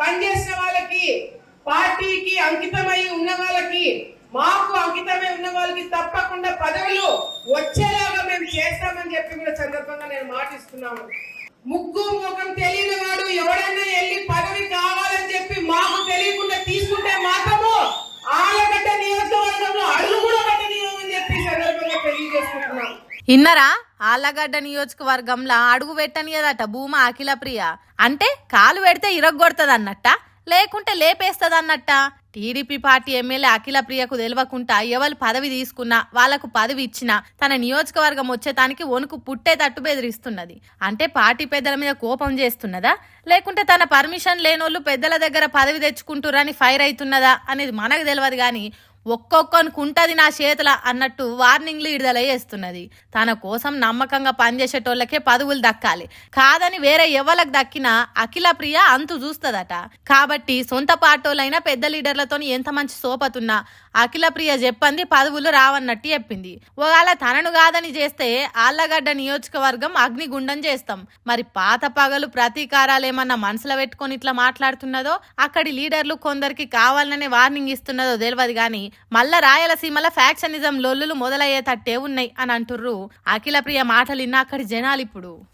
పనిచేసిన వాళ్ళకి, పార్టీకి అంకితమై ఉన్న వాళ్ళకి, మాకు అంకితమై ఉన్న వాళ్ళకి తప్పకుండా పదవులు వచ్చేలాగా మేము చేస్తామని చెప్పి కూడా సందర్భంగా నేను మాటిస్తున్నాను. ముగ్గు ముఖం తెలియని వాడు ఎవడైనా వెళ్ళి పదవి కావాలని చెప్పి మాకు తెలియకుండా తీసుకుంటే మాత్రము ఆలగడ్డ నియోజకవర్గంలో అడుగు కూడా పెట్టనీయమని చెప్పి సందర్భంగా తెలియజేసుకుంటున్నాం. ఇన్నరా ఆళ్లగడ్డ నియోజకవర్గంలో అడుగు పెట్టనియదట భూమా అఖిల ప్రియ. అంటే కాలు పెడితే ఇరగొడుతుంది అన్నట్ట, లేకుంటే లేపేస్తుంది అన్నట్ట. టీడీపీ పార్టీ ఎమ్మెల్యే అఖిల ప్రియకు తెలియకుండా ఎవరు పదవి తీసుకున్నా, వాళ్లకు పదవి ఇచ్చినా తన నియోజకవర్గం వచ్చేతానికి వణుకు పుట్టేటట్టు బెదిరిస్తున్నది. అంటే పార్టీ పెద్దల మీద కోపం చేస్తున్నదా, లేకుంటే తన పర్మిషన్ లేనోళ్ళు పెద్దల దగ్గర పదవి తెచ్చుకుంటురని ఫైర్ అవుతున్నదా అనేది మనకు తెలియదు. కానీ ఒక్కొక్కనుకుంటది నా చేతుల అన్నట్టు వార్నింగ్లు విడుదల చేస్తున్నది. తన కోసం నమ్మకంగా పనిచేసేటోళ్ళకే పదవులు దక్కాలి, కాదని వేరే ఎవరికి దక్కినా అఖిల ప్రియ అంతు చూస్తుందట. కాబట్టి సొంత పార్టీలైనా పెద్ద లీడర్లతో ఎంత మంచి సోపతున్నా అఖిల ప్రియ చెప్పంది పదవులు రావన్నట్టు చెప్పింది. ఒకవేళ తనను కాదని చేస్తే ఆళ్లగడ్డ నియోజకవర్గం అగ్నిగుండం చేస్తాం. మరి పాత పగలు ప్రతీకారాలు ఏమన్నా మనసులో పెట్టుకొని ఇట్లా మాట్లాడుతున్నదో, అక్కడి లీడర్లు కొందరికి కావాలనే వార్నింగ్ ఇస్తున్నదో తెలియదు. కానీ మళ్ళా రాయలసీమల ఫ్యాక్షనిజం లొల్లులు మొదలయ్యేటట్టే ఉన్నాయి అని అంటుర్రు. అఖిల ప్రియ మాటలు విన్న అక్కడి జనాలు ఇప్పుడు